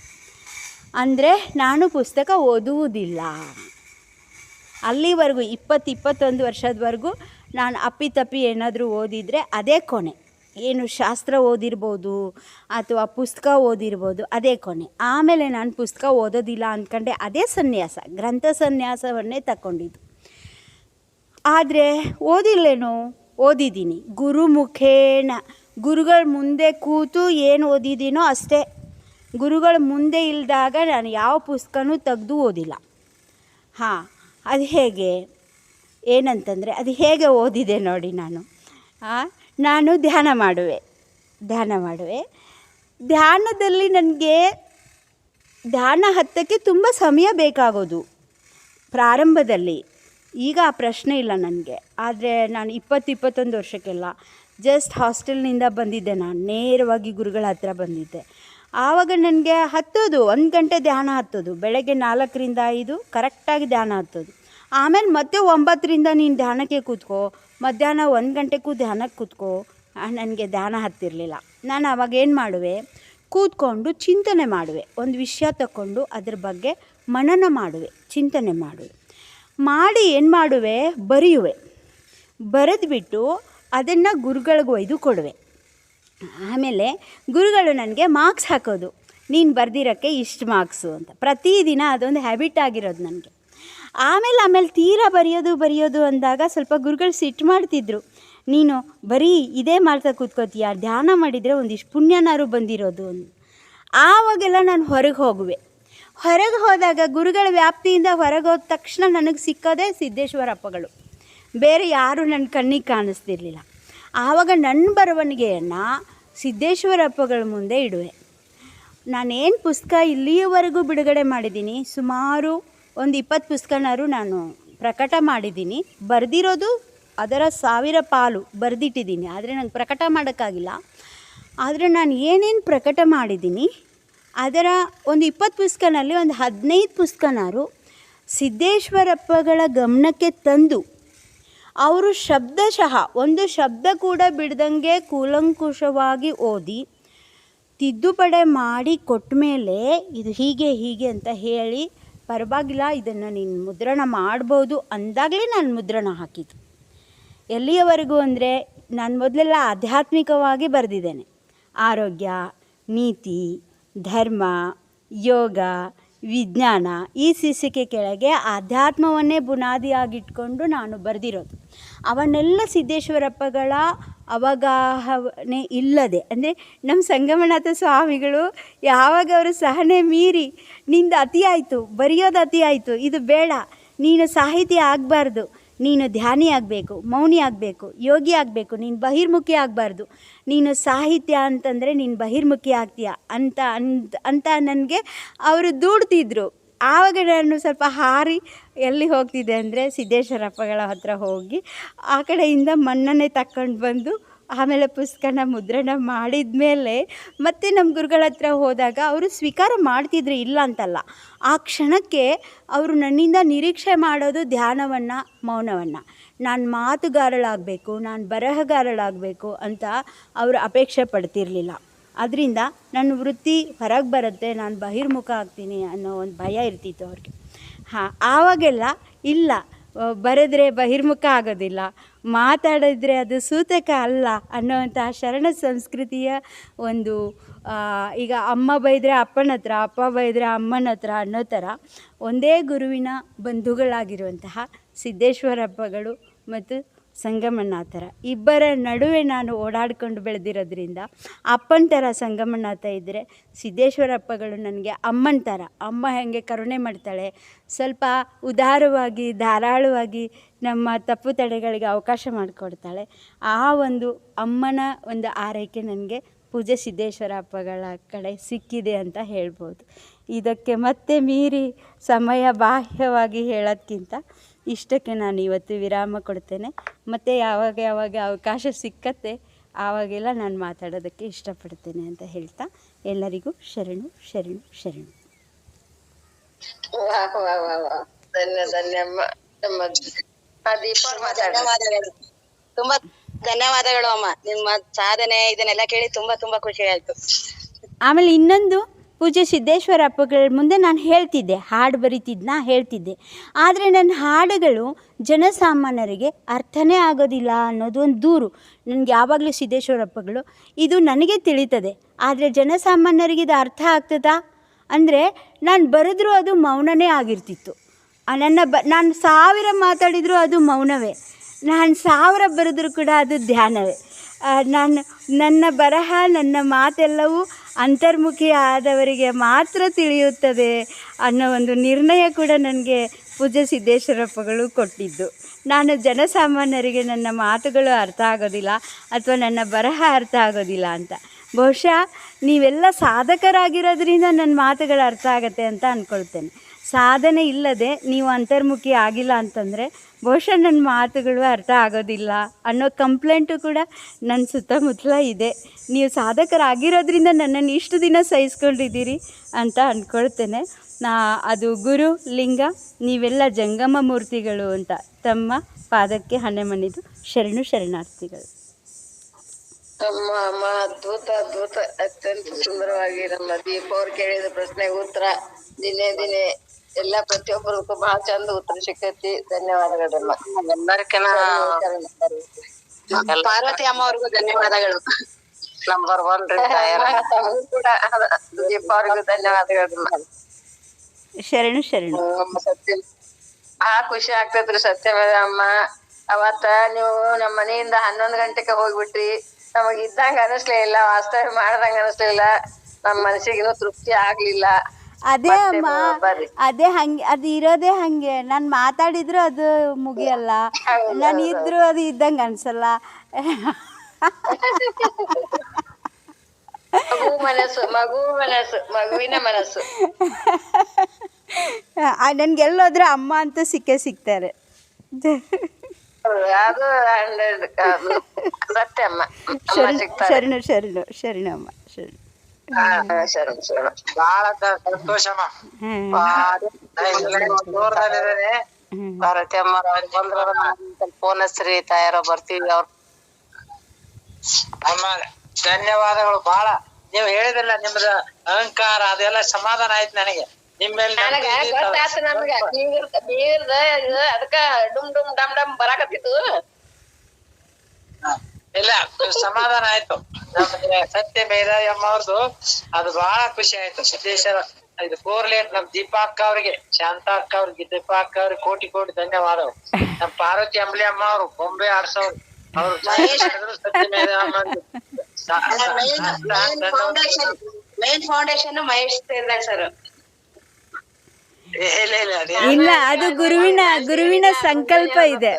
ಅಂದರೆ ನಾನು ಪುಸ್ತಕ ಓದುವುದಿಲ್ಲ. ಅಲ್ಲಿವರೆಗೂ 20-21 ವರ್ಷದವರೆಗೂ ನಾನು ಅಪ್ಪಿತಪ್ಪಿ ಏನಾದರೂ ಓದಿದರೆ ಅದೇ ಕೊನೆ. ಏನು ಶಾಸ್ತ್ರ ಓದಿರ್ಬೋದು ಅಥವಾ ಪುಸ್ತಕ ಓದಿರ್ಬೋದು, ಅದೇ ಕೊನೆ. ಆಮೇಲೆ ನಾನು ಪುಸ್ತಕ ಓದೋದಿಲ್ಲ ಅಂದ್ಕೊಂಡೆ, ಅದೇ ಸನ್ಯಾಸ, ಗ್ರಂಥ ಸನ್ಯಾಸವನ್ನೇ ತಗೊಂಡಿದ್ದು. ಆದರೆ ಓದಿಲ್ಲೇನೋ, ಓದಿದ್ದೀನಿ ಗುರುಮುಖೇನ. ಗುರುಗಳ ಮುಂದೆ ಕೂತು ಏನು ಓದಿದ್ದೀನೋ ಅಷ್ಟೇ. ಗುರುಗಳ ಮುಂದೆ ಇಲ್ಲದಾಗ ನಾನು ಯಾವ ಪುಸ್ತಕನೂ ತೆಗೆದು ಓದಿಲ್ಲ. ಅದು ಹೇಗೆ ಏನಂತಂದರೆ, ಅದು ಹೇಗೆ ಓದಿದೆ ನೋಡಿ. ನಾನು ಧ್ಯಾನ ಮಾಡುವೆ. ಧ್ಯಾನದಲ್ಲಿ ನನಗೆ ಧ್ಯಾನ ಹತ್ತಕ್ಕೆ ತುಂಬ ಸಮಯ ಬೇಕಾಗೋದು ಪ್ರಾರಂಭದಲ್ಲಿ. ಈಗ ಆ ಪ್ರಶ್ನೆ ಇಲ್ಲ ನನಗೆ. ಆದರೆ ನಾನು 20-21 ವರ್ಷಕ್ಕೆಲ್ಲ ಜಸ್ಟ್ ಹಾಸ್ಟೆಲ್ನಿಂದ ಬಂದಿದ್ದೆ. ನಾನು ನೇರವಾಗಿ ಗುರುಗಳ ಹತ್ರ ಬಂದಿದ್ದೆ. ಆವಾಗ ನನಗೆ ಹತ್ತೋದು 1 ಗಂಟೆ ಧ್ಯಾನ ಹತ್ತೋದು. ಬೆಳಗ್ಗೆ 4ರಿಂದ 5 ಕರೆಕ್ಟಾಗಿ ಧ್ಯಾನ ಹತ್ತೋದು. ಆಮೇಲೆ ಮತ್ತೆ 9ರಿಂದ ನೀನು ಧ್ಯಾನಕ್ಕೆ ಕೂತ್ಕೋ, ಮಧ್ಯಾಹ್ನ 1 ಗಂಟೆಗೂ ಧ್ಯಾನಕ್ಕೆ ಕೂತ್ಕೋ. ನನಗೆ ಧ್ಯಾನ ಹತ್ತಿರಲಿಲ್ಲ. ನಾನು ಆವಾಗ ಏನು ಮಾಡುವೆ, ಕೂತ್ಕೊಂಡು ಚಿಂತನೆ ಮಾಡುವೆ. ಒಂದು ವಿಷಯ ತಗೊಂಡು ಅದ್ರ ಬಗ್ಗೆ ಮನನ ಮಾಡುವೆ, ಚಿಂತನೆ ಮಾಡಿ ಏನು ಮಾಡುವೆ, ಬರೆದ್ಬಿಟ್ಟು ಅದನ್ನು ಗುರುಗಳಿಗೆ ಒಯ್ದು ಕೊಡುವೆ. ಆಮೇಲೆ ಗುರುಗಳು ನನಗೆ ಮಾರ್ಕ್ಸ್ ಹಾಕೋದು, ನೀನು ಬರ್ದಿರೋಕ್ಕೆ ಇಷ್ಟು ಮಾರ್ಕ್ಸು ಅಂತ. ಪ್ರತಿದಿನ ಅದೊಂದು ಹ್ಯಾಬಿಟ್ ಆಗಿರೋದು ನನಗೆ. ಆಮೇಲೆ ತೀರಾ ಬರೆಯೋದು ಅಂದಾಗ ಸ್ವಲ್ಪ ಗುರುಗಳು ಸಿಟ್ಟು ಮಾಡ್ತಿದ್ರು. ನೀನು ಬರೀ ಇದೇ ಮಾಡ್ತಾ ಕೂತ್ಕೋತೀಯ, ಧ್ಯಾನ ಮಾಡಿದರೆ ಒಂದಿಷ್ಟು ಪುಣ್ಯನಾರು ಬಂದಿರೋದು ಅಂತ. ಆವಾಗೆಲ್ಲ ನಾನು ಹೊರಗೆ ಹೋದಾಗ ಗುರುಗಳ ವ್ಯಾಪ್ತಿಯಿಂದ ಹೊರಗೆ ಹೋದ ತಕ್ಷಣ ನನಗೆ ಸಿಕ್ಕೋದೇ ಸಿದ್ದೇಶ್ವರಪ್ಪಗಳು. ಬೇರೆ ಯಾರು ನನ್ನ ಕಣ್ಣಿಗೆ ಕಾಣಿಸ್ತಿರ್ಲಿಲ್ಲ. ಆವಾಗ ನನ್ನ ಬರವಣಿಗೆಯನ್ನು ಸಿದ್ದೇಶ್ವರಪ್ಪಗಳ ಮುಂದೆ ಇಡುವೆ. ನಾನೇನು ಪುಸ್ತಕ ಇಲ್ಲಿಯವರೆಗೂ ಬಿಡುಗಡೆ ಮಾಡಿದ್ದೀನಿ, ಸುಮಾರು ಒಂದು 20 ಪುಸ್ತಕನಾರು ನಾನು ಪ್ರಕಟ ಮಾಡಿದ್ದೀನಿ. ಬರೆದಿರೋದು ಅದರ 1000 ಪಾಲು ಬರೆದಿಟ್ಟಿದ್ದೀನಿ. ಆದರೆ ನಂಗೆ ಪ್ರಕಟ ಮಾಡೋಕ್ಕಾಗಿಲ್ಲ. ಆದರೆ ನಾನು ಏನೇನು ಪ್ರಕಟ ಮಾಡಿದ್ದೀನಿ ಅದರ ಒಂದು 20 ಪುಸ್ತಕನಲ್ಲಿ ಒಂದು 15 ಪುಸ್ತಕನಾರು ಸಿದ್ದೇಶ್ವರಪ್ಪಗಳ ಗಮನಕ್ಕೆ ತಂದು, ಅವರು ಶಬ್ದಶಃ ಒಂದು ಶಬ್ದ ಕೂಡ ಬಿಡ್ದಂಗೆ ಕೂಲಂಕುಷವಾಗಿ ಓದಿ ತಿದ್ದುಪಡಿ ಮಾಡಿ ಕೊಟ್ಟ ಮೇಲೆ ಇದು ಹೀಗೆ ಅಂತ ಹೇಳಿ, ಪರವಾಗಿಲ್ಲ ಇದನ್ನು ನೀನು ಮುದ್ರಣ ಮಾಡ್ಬೋದು ಅಂದಾಗಲೇ ನಾನು ಮುದ್ರಣ ಹಾಕಿದ್ದು. ಎಲ್ಲಿಯವರೆಗೂ ಅಂದರೆ, ನಾನು ಮೊದಲೆಲ್ಲ ಆಧ್ಯಾತ್ಮಿಕವಾಗಿ ಬರೆದಿದ್ದೇನೆ. ಆರೋಗ್ಯ, ನೀತಿ, ಧರ್ಮ, ಯೋಗ, ವಿಜ್ಞಾನ, ಈ ಶೀರ್ಷಿಕೆ ಕೆಳಗೆ ಆಧ್ಯಾತ್ಮವನ್ನೇ ಬುನಾದಿಯಾಗಿಟ್ಕೊಂಡು ನಾನು ಬರೆದಿರೋದು. ಅವನ್ನೆಲ್ಲ ಸಿದ್ದೇಶ್ವರಪ್ಪಗಳ ಅವಗಾಹನೆ ಇಲ್ಲದೆ, ಅಂದರೆ ನಮ್ಮ ಸಂಗಮನಾಥ ಸ್ವಾಮಿಗಳು ಯಾವಾಗ ಅವರು ಸಹನೆ ಮೀರಿ, ನಿಂದು ಅತಿ ಆಯಿತು, ಬರೆಯೋದು ಅತಿ ಆಯಿತು, ಇದು ಬೇಡ, ನೀನು ಸಾಹಿತಿ ಆಗಬಾರ್ದು, ನೀನು ಧ್ಯಾನಿ ಆಗಬೇಕು, ಮೌನಿ ಆಗಬೇಕು, ಯೋಗಿ ಆಗಬೇಕು, ನೀನು ಬಹಿರ್ಮುಖಿ ಆಗಬಾರ್ದು, ನೀನು ಸಾಹಿತ್ಯ ಅಂತಂದರೆ ನೀನು ಬಹಿರ್ಮುಖಿ ಆಗ್ತೀಯ ಅಂತ ನನಗೆ ಅವರು ದೂಡ್ತಿದ್ರು. ಆವಾಗ ನಾನು ಸ್ವಲ್ಪ ಹಾರಿ ಎಲ್ಲಿ ಹೋಗ್ತಿದ್ದೆ ಅಂದರೆ, ಸಿದ್ದೇಶ್ವರಪ್ಪಗಳ ಹತ್ರ ಹೋಗಿ ಆ ಕಡೆಯಿಂದ ಮನ್ನಣೆ ತಕ್ಕೊಂಡು ಬಂದು, ಆಮೇಲೆ ಪುಸ್ತಕನ ಮುದ್ರಣ ಮಾಡಿದ ಮೇಲೆ ಮತ್ತೆ ನಮ್ಮ ಗುರುಗಳ ಹತ್ರ ಹೋದಾಗ ಅವರು ಸ್ವೀಕಾರ ಮಾಡ್ತಿದ್ರು, ಇಲ್ಲ ಅಂತಲ್ಲ. ಆ ಕ್ಷಣಕ್ಕೆ ಅವರು ನನ್ನಿಂದ ನಿರೀಕ್ಷೆ ಮಾಡೋದು ಧ್ಯಾನವನ್ನು, ಮೌನವನ್ನು. ನಾನು ಮಾತುಗಾರಳಾಗಬೇಕು, ನಾನು ಬರಹಗಾರಳಾಗಬೇಕು ಅಂತ ಅವರು ಅಪೇಕ್ಷೆ ಪಡ್ತಿರಲಿಲ್ಲ. ಅದರಿಂದ ನನ್ನ ವೃತ್ತಿ ಹೊರಗೆ ಬರುತ್ತೆ, ನಾನು ಬಹಿರ್ಮುಖ ಆಗ್ತೀನಿ ಅನ್ನೋ ಒಂದು ಭಯ ಇರ್ತಿತ್ತು ಅವ್ರಿಗೆ. ಆವಾಗೆಲ್ಲ ಇಲ್ಲ, ಬರೆದ್ರೆ ಬಹಿರ್ಮುಖ ಆಗೋದಿಲ್ಲ, ಮಾತಾಡಿದ್ರೆ ಅದು ಸೂತಕ ಅಲ್ಲ ಅನ್ನೋವಂತಹ ಶರಣ ಸಂಸ್ಕೃತಿಯ ಒಂದು ಈಗ ಅಮ್ಮ ಬೈದರೆ ಅಪ್ಪನ ಹತ್ರ, ಅಪ್ಪ ಬೈದರೆ ಅಮ್ಮನ ಹತ್ರ ಅನ್ನೋ ಥರ ಒಂದೇ ಗುರುವಿನ ಬಂಧುಗಳಾಗಿರುವಂತಹ ಸಿದ್ದೇಶ್ವರಪ್ಪಗಳು ಮತ್ತು ಸಂಗಮನಾಥರ ಇಬ್ಬರ ನಡುವೆ ನಾನು ಓಡಾಡಿಕೊಂಡು ಬೆಳೆದಿರೋದ್ರಿಂದ ಅಪ್ಪನ ಥರ ಸಂಗಮನಾಥ ಇದ್ದರೆ, ಸಿದ್ದೇಶ್ವರಪ್ಪಗಳು ನನಗೆ ಅಮ್ಮನ ಥರ. ಅಮ್ಮ ಹೇಗೆ ಕರುಣೆ ಮಾಡ್ತಾಳೆ, ಸ್ವಲ್ಪ ಉದಾರವಾಗಿ ಧಾರಾಳವಾಗಿ ನಮ್ಮ ತಪ್ಪು ತಡೆಗಳಿಗೆ ಅವಕಾಶ ಮಾಡಿಕೊಡ್ತಾಳೆ. ಆ ಒಂದು ಅಮ್ಮನ ಒಂದು ಆರೈಕೆ ನನಗೆ ಪೂಜ್ಯ ಸಿದ್ದೇಶ್ವರಪ್ಪಗಳ ಕಡೆ ಸಿಕ್ಕಿದೆ ಅಂತ ಹೇಳ್ಬೋದು. ಇದಕ್ಕೆ ಮತ್ತೆ ಮೀರಿ ಸಮಯ ಬಾಹ್ಯವಾಗಿ ಹೇಳೋದಕ್ಕಿಂತ ಇಷ್ಟಕ್ಕೆ ನಾನು ಇವತ್ತು ವಿರಾಮ ಕೊಡ್ತೇನೆ. ಮತ್ತು ಯಾವಾಗ ಅವಕಾಶ ಸಿಕ್ಕತ್ತೆ ಆವಾಗೆಲ್ಲ ನಾನು ಮಾತಾಡೋದಕ್ಕೆ ಇಷ್ಟಪಡ್ತೇನೆ ಅಂತ ಹೇಳ್ತಾ ಎಲ್ಲರಿಗೂ ಶರಣು ಶರಣು ಶರಣು. ತುಂಬಾ ಧನ್ಯವಾದಗಳು ಅಮ್ಮ. ನಿಮ್ಮ ಸಾಧನೆ ಇದನ್ನೆಲ್ಲ ಕೇಳಿ ತುಂಬಾ ತುಂಬಾ ಖುಷಿ ಆಯ್ತು. ಆಮೇಲೆ ಇನ್ನೊಂದು, ಪೂಜ್ಯ ಸಿದ್ದೇಶ್ವರಪ್ಪಗಳ ಮುಂದೆ ನಾನು ಹಾಡು ಹೇಳ್ತಿದ್ದೆ. ಆದರೆ ನನ್ನ ಹಾಡುಗಳು ಜನಸಾಮಾನ್ಯರಿಗೆ ಅರ್ಥನೇ ಆಗೋದಿಲ್ಲ ಅನ್ನೋದು ಒಂದು ದೂರು ನನಗೆ ಯಾವಾಗಲೂ ಸಿದ್ದೇಶ್ವರಪ್ಪಗಳು. ಇದು ನನಗೆ ತಿಳಿತದೆ, ಆದರೆ ಜನಸಾಮಾನ್ಯರಿಗೆ ಇದು ಅರ್ಥ ಆಗ್ತದಾ ಅಂದರೆ ನಾನು ಬರೆದ್ರೂ ಅದು ಮೌನನೇ ಆಗಿರ್ತಿತ್ತು. ನಾನು 1000 ಮಾತಾಡಿದರೂ ಅದು ಮೌನವೇ, ನಾನು 1000 ಬರೆದ್ರೂ ಕೂಡ ಅದು ಧ್ಯಾನವೇ. ನನ್ನ ಬರಹ, ನನ್ನ ಮಾತೆಲ್ಲವೂ ಅಂತರ್ಮುಖಿ ಆದವರಿಗೆ ಮಾತ್ರ ತಿಳಿಯುತ್ತದೆ ಅನ್ನೋ ಒಂದು ನಿರ್ಣಯ ಕೂಡ ನನಗೆ ಪೂಜ್ಯ ಸಿದ್ದೇಶ್ವರಪ್ಪಗಳು ಕೊಟ್ಟಿದ್ದು. ನಾನು ಜನಸಾಮಾನ್ಯರಿಗೆ ನನ್ನ ಮಾತುಗಳು ಅರ್ಥ ಆಗೋದಿಲ್ಲ ಅಥವಾ ನನ್ನ ಬರಹ ಅರ್ಥ ಆಗೋದಿಲ್ಲ ಅಂತ. ಬಹುಶಃ ನೀವೆಲ್ಲ ಸಾಧಕರಾಗಿರೋದ್ರಿಂದ ನನ್ನ ಮಾತುಗಳು ಅರ್ಥ ಆಗುತ್ತೆ ಅಂತ ಅಂದ್ಕೊಳ್ತೇನೆ. ಸಾಧನೆ ಇಲ್ಲದೆ ನೀವು ಅಂತರ್ಮುಖಿ ಆಗಿಲ್ಲ ಅಂತಂದರೆ ಬಹುಶಃ ನನ್ನ ಮಾತುಗಳು ಅರ್ಥ ಆಗೋದಿಲ್ಲ ಅನ್ನೋ ಕಂಪ್ಲೇಂಟು ಕೂಡ ನನ್ನ ಸುತ್ತಮುತ್ತಲ ಇದೆ. ನೀವು ಸಾಧಕರಾಗಿರೋದ್ರಿಂದ ನನ್ನನ್ನು ಇಷ್ಟು ದಿನ ಸಹಿಸ್ಕೊಂಡಿದ್ದೀರಿ ಅಂತ ಅಂದ್ಕೊಳ್ತೇನೆ. ಅದು ಗುರು ಲಿಂಗ, ನೀವೆಲ್ಲ ಜಂಗಮ ಮೂರ್ತಿಗಳು ಅಂತ ತಮ್ಮ ಪಾದಕ್ಕೆ ಹಣೆ ಮಣಿದು ಶರಣು ಶರಣಾರ್ಥಿಗಳು. ಅಮ್ಮ ಅದ್ಭುತ ಅತ್ಯಂತ ಸುಂದರವಾಗಿ ನಮ್ಮ ದೀಪ ಅವ್ರು ಕೇಳಿದ ಪ್ರಶ್ನೆಗೆ ಉತ್ತರ ದಿನೇ ಎಲ್ಲ ಪ್ರತಿಯೊಬ್ಬರಿಗೂ ಬಹಳ ಚಂದ ಉತ್ತರ ಸಿಕ್ಕೈತಿ. ಧನ್ಯವಾದಗಳಮ್ಮ. ಎಲ್ಲರಿಗಿನ ಪಾರ್ವತಿ ಅಮ್ಮ ಅವ್ರಿಗೂ ಧನ್ಯವಾದಗಳು. ನಂಬರ್ 1 ತಮಗೂ ಕೂಡ ದೀಪ ಅವ್ರಿಗೂ ಧನ್ಯವಾದಗಳಮ್ಮ. ಶರಣು ಶರಣು. ಸತ್ಯ ಖುಷಿ ಆಗ್ತೈತ್ರಿ ಸತ್ಯಮೇವ ಅಮ್ಮ. ಅವತ್ತ ನೀವು ನಮ್ಮ ಮನೆಯಿಂದ 11 ಗಂಟೆಗೆ ಹೋಗ್ಬಿಟ್ರಿ. ನಮಗ್ ಇದ್ದಂಗ ಅನಿಸ್ಲೇ ಇಲ್ಲ, ವಾಸ್ತವ್ಯ ಮಾಡ್ದಂಗ ಅನಿಸ್ಲಿಲ್ಲ, ನಮ್ಮ ಮನಸ್ಸಿಗಿನ್ನೂ ತೃಪ್ತಿ ಆಗ್ಲಿಲ್ಲ. ಅದೇ ಅಮ್ಮ, ಅದೇ ಹಂಗೆ, ಅದು ಇರೋದೇ ಹಂಗೆ. ನಾನು ಮಾತಾಡಿದ್ರು ಅದು ಮುಗಿಯಲ್ಲ, ನಾನು ಇದ್ರು ಅದು ಇದ್ದಂಗೆ ಅನ್ಸಲ್ಲ. ಮಗುವಿನ ಮನಸ್ಸು ನನ್ಗೆಲ್ಲೋದ್ರೆ ಅಮ್ಮ ಅಂತೂ ಸಿಗ್ತಾರೆ. ಅದು ಸತ್ಯ ಅಮ್ಮ. ಶರಣು ಶರಣು ಶರಣಮ್ಮ. ಶರಣು ಬಹಳ ಸಂತೋಷಮ್ಮ. ಪಾರ್ವತಿ ಅಮ್ಮ ಫೋನ್ ಹಚ್ಚ್ರಿ, ತಯಾರೋ ಬರ್ತೀವಿ. ಅವ್ರ ಅಮ್ಮ ಧನ್ಯವಾದಗಳು ಬಹಳ. ನೀವು ಹೇಳಿದ್ರಲ್ಲ ನಿಮ್ದ ಅಹಂಕಾರ ಅದೆಲ್ಲ ಸಮಾಧಾನ ಆಯ್ತು ನನಗೆ. ಗೊತ್ತಾಯ್ತು ನಮ್ಗ ನೀರ್ದ ಅದಕ್ಕ ಡುಮ್ ಡುಮ್ ಡಮ್ ಡಮ್ ಬರಾಕತ್ತಿತ್ತು. ಇಲ್ಲ ಸಮಾಧಾನ ಆಯ್ತು. ನಮ್ಗೆ ಸತ್ಯ ಮೇಧಯಮ್ಮ ಅವ್ರದ್ದು ಅದು ಬಹಳ ಖುಷಿ ಆಯ್ತು. ಸಿದ್ದೇಶ್ವರ ಇದು ಕೋರ್ಲೇಟ್ ನಮ್ ದೀಪಾ ಅಕ್ಕ ಅವ್ರಿಗೆ, ಶಾಂತಾ ಅಕ್ಕ ಅವ್ರಿಗೆ, ದೀಪಾ ಅಕ್ಕ ಅವ್ರಿಗೆ ಕೋಟಿ ಪಾದಗಳು. ನಮ್ ಪಾರ್ವತಿ ಅಂಬ್ಲಿ ಅಮ್ಮ ಅವ್ರು ಬೊಂಬೆ ಆಡ್ಸೋರು, ಅವ್ರು ಸತ್ಯ ಮೇಧಯಮ್ಮ ಮೇನ್ ಫೌಂಡೇಶನ್ ಮಹೇಶ್ ಸರ್. ಇಲ್ಲ, ಅದು ಗುರುವಿನ ಸಂಕಲ್ಪ ಇದೆ.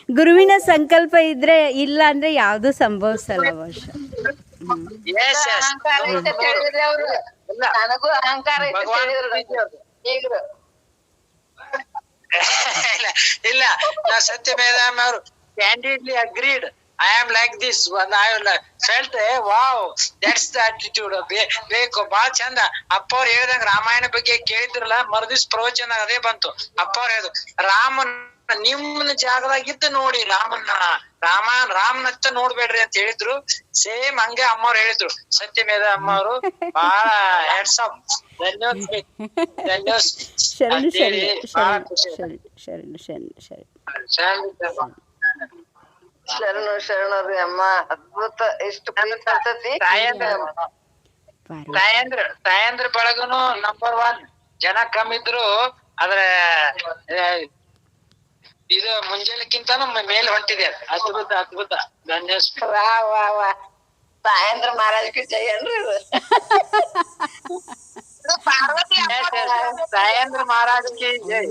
ಗುರುವಿನ ಸಂಕಲ್ಪ ಇದ್ರೆ ಇಲ್ಲ ಅಂದ್ರೆ ಯಾವ್ದು ಸಂಭವಿಸಲ್ಲ. ಬಹುಶಃ ನನಗೂ ಅಹಂಕಾರ ಇಲ್ಲ. ನಾ ಸತ್ಯ ಮೇಧಯಮ್ಮ ಅವರು ಕ್ಯಾಂಡಿಡ್ಲಿ agreed. I am like this. When I felt, wow, that's the attitude. ಬೇಕು ಬಾಳ ಚಂದ. ಅಪ್ಪ ಅವ್ರು ಹೇಳ್ದಂಗ ರಾಮಾಯಣ ಬಗ್ಗೆ ಕೇಳಿದ್ರಲ್ಲ, ಮರುದಿವ್ಸ ಪ್ರವಚನ ಅದೇ ಬಂತು. ಅಪ್ಪ ಅವ್ರು ಹೇಳಿದ್ರು, ರಾಮನ್ ನಿಮ್ಮನ ಜಾಗದಾಗಿದ್ದು ನೋಡಿ, ರಾಮನತ್ತ ನೋಡ್ಬೇಡ್ರಿ ಅಂತ ಹೇಳಿದ್ರು. ಸೇಮ್ ಹಂಗೆ ಅಮ್ಮ ಅವ್ರು ಹೇಳಿದ್ರು. ಸತ್ಯಮೇಧ ಅಮ್ಮ ಅವರು ಬಹಳ ಹೆಡ್ಸ್ ಆಫ್. ಧನ್ಯವಾದ. ಶರಣು. ಶರಣರಿ ಅಮ್ಮ. ಅದ್ಭುತ, ಎಷ್ಟು ಪ್ರೀತಿ ಆಗ್ತತಿ. ತಾಯಂದ್ರ ಬಳಗನು ನಂಬರ್ 1 ಜನ ಕಮ್ಮಿ ಇದ್ರು ಆದ್ರ ಇದು ಮುಂಜಾನೆಕ್ಕಿಂತಾನು ಮೇಲೆ ಹೊಂಟಿದೆ. ಅದ್ಭುತ ಅದ್ಭುತ. ಧನ್ಯವಾದ. ವಾ ವಾ ವಾ, ತಾಯಂದ್ರ ಮಹಾರಾಜಕ್ಕೆ ಜೈ ಅನ್ರಿ ಇದು. ತಾಯಂದ್ರ ಮಹಾರಾಜಕ್ಕೆ ಜೈ.